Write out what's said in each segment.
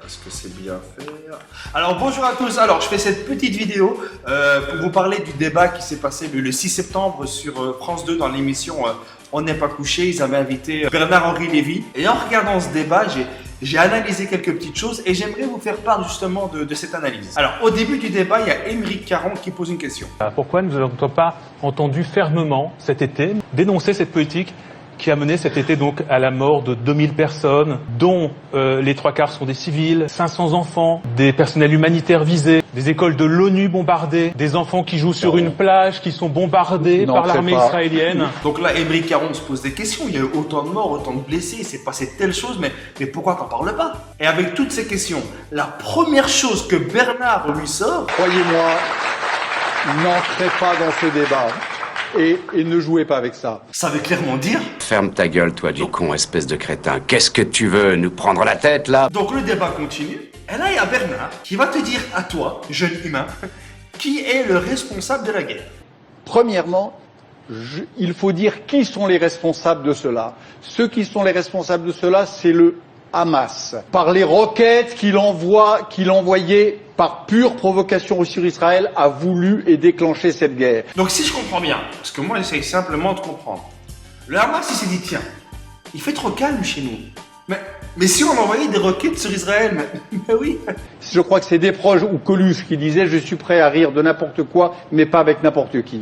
est-ce que c'est bien fait? Alors bonjour à tous, alors je fais cette petite vidéo pour vous parler du débat qui s'est passé le 6 septembre sur France 2 dans l'émission On n'est pas couché. Ils avaient invité Bernard-Henri Lévy et en regardant ce débat, j'ai analysé quelques petites choses et j'aimerais vous faire part justement de cette analyse. Alors au début du débat, il y a Aymeric Caron qui pose une question. Pourquoi ne nous avons pas entendu fermement cet été dénoncer cette politique qui a mené cet été donc à la mort de 2000 personnes, dont les 3/4 sont des civils, 500 enfants, des personnels humanitaires visés, des écoles de l'ONU bombardées, des enfants qui jouent sur une plage, qui sont bombardés par l'armée israélienne. Donc là, Aymeric Caron se pose des questions. Il y a eu autant de morts, autant de blessés, il s'est passé telle chose, mais pourquoi t'en parles pas? Et avec toutes ces questions, la première chose que Bernard lui sort... Croyez-moi, n'entrez pas dans ce débat. Et ne jouez pas avec ça. Ça veut clairement dire... Ferme ta gueule, toi, du con, espèce de crétin. Qu'est-ce que tu veux, nous prendre la tête, là? Donc le débat continue. Et là, il y a Bernard qui va te dire à toi, jeune humain, qui est le responsable de la guerre. Premièrement, il faut dire qui sont les responsables de cela. Ceux qui sont les responsables de cela, c'est le Hamas. Par les roquettes qu'il envoyait par pure provocation sur Israël, a voulu et déclenché cette guerre. Donc si je comprends bien, parce que moi j'essaie simplement de comprendre, le Hamas il s'est dit tiens, il fait trop calme chez nous. Mais si on envoyait des roquettes sur Israël, mais oui. Je crois que c'est Desproges ou Coluche qui disait je suis prêt à rire de n'importe quoi, mais pas avec n'importe qui.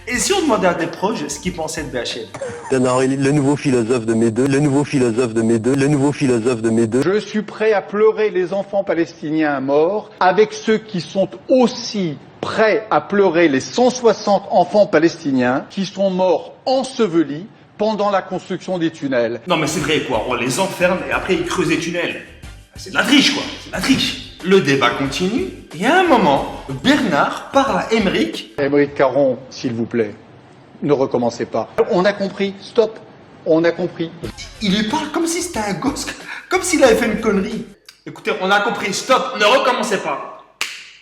Et si on demandait à Desproges ce qu'il pensait de BHL? Le nouveau philosophe de mes deux, le nouveau philosophe de mes deux, le nouveau philosophe de mes deux. Je suis prêt à pleurer les enfants palestiniens morts avec ceux qui sont aussi prêts à pleurer les 160 enfants palestiniens qui sont morts ensevelis pendant la construction des tunnels. Non mais c'est vrai quoi, on les enferme et après ils creusent des tunnels. C'est de la triche quoi, c'est de la triche. Le débat continue et à un moment, Bernard parle à Aymeric. Aymeric Caron, s'il vous plaît, ne recommencez pas. On a compris, stop, on a compris. Il lui parle comme si c'était un gosse, comme s'il avait fait une connerie. Écoutez, on a compris, stop, ne recommencez pas.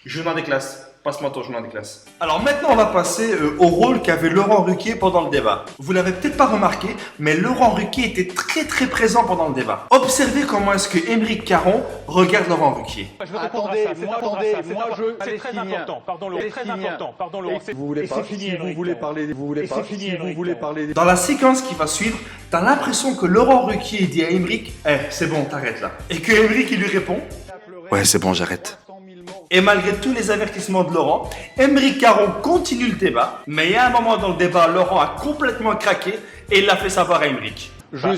Je demande des classes. Passe-moi ton journal des classes. Alors maintenant, on va passer au rôle qu'avait Laurent Ruquier pendant le débat. Vous l'avez peut-être pas remarqué, mais Laurent Ruquier était très présent pendant le débat. Observez comment est-ce que Aymeric Caron regarde Laurent Ruquier. Attendez, C'est très important, pardon Laurent, très important, pardon Laurent. Vous voulez parler. Dans la séquence qui va suivre, t'as l'impression que Laurent Ruquier dit à Aymeric « c'est bon, t'arrêtes là ». Et que Aymeric il lui répond « Ouais, c'est bon, j'arrête ». Et malgré tous les avertissements de Laurent, Aymeric Caron continue le débat. Mais il y a un moment dans le débat, Laurent a complètement craqué et il l'a fait savoir à Aymeric. Je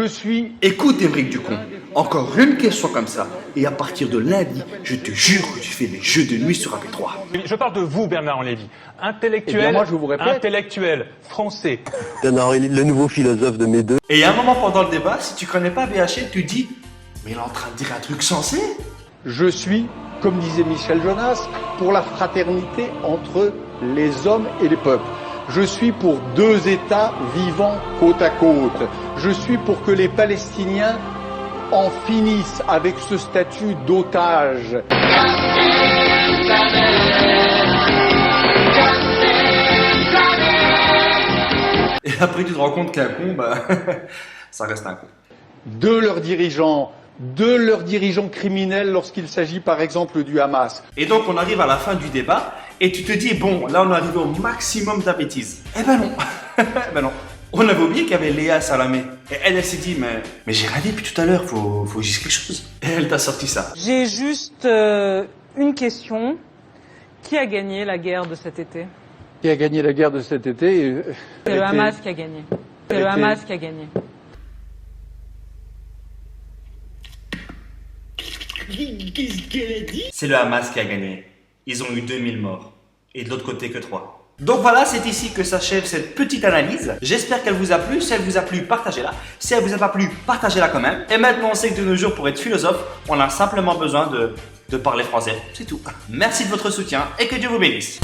suis... Écoute Aymeric du con, encore une question comme ça. Et à partir de lundi, je te jure que tu fais les jeux de nuit sur AP3. Je parle de vous, Bernard-Henri Lévy. Intellectuel, Eh bien, moi, je vous répète. intellectuel, français. Le nouveau philosophe de mes deux. Et il y a un moment pendant le débat, si tu connais pas BHL, tu dis « Mais il est en train de dire un truc sensé !» Je suis, comme disait Michel Jonas, pour la fraternité entre les hommes et les peuples. Je suis pour deux États vivant côte à côte. Je suis pour que les Palestiniens en finissent avec ce statut d'otage. Et après tu te rends compte qu'un con, ça reste un con. De leurs dirigeants criminels lorsqu'il s'agit par exemple du Hamas. Et donc on arrive à la fin du débat et tu te dis bon là on est arrivé au maximum de la bêtise. Eh ben non, ben non. On avait oublié qu'il y avait Léa Salamé. Et elle s'est dit mais j'ai rien dit depuis tout à l'heure, faut que je dise quelque chose. Et elle t'a sorti ça. J'ai juste une question. Qui a gagné la guerre de cet été? Qui a gagné la guerre de cet été? C'est le Hamas qui a gagné. C'est le Hamas qui a gagné. C'est le Hamas qui a gagné. Ils ont eu 2000 morts. Et de l'autre côté que 3. Donc voilà, c'est ici que s'achève cette petite analyse. J'espère qu'elle vous a plu. Si elle vous a plu, partagez-la. Si elle vous a pas plu, partagez-la quand même. Et maintenant, on sait que de nos jours, pour être philosophe, on a simplement besoin de parler français. C'est tout. Merci de votre soutien et que Dieu vous bénisse.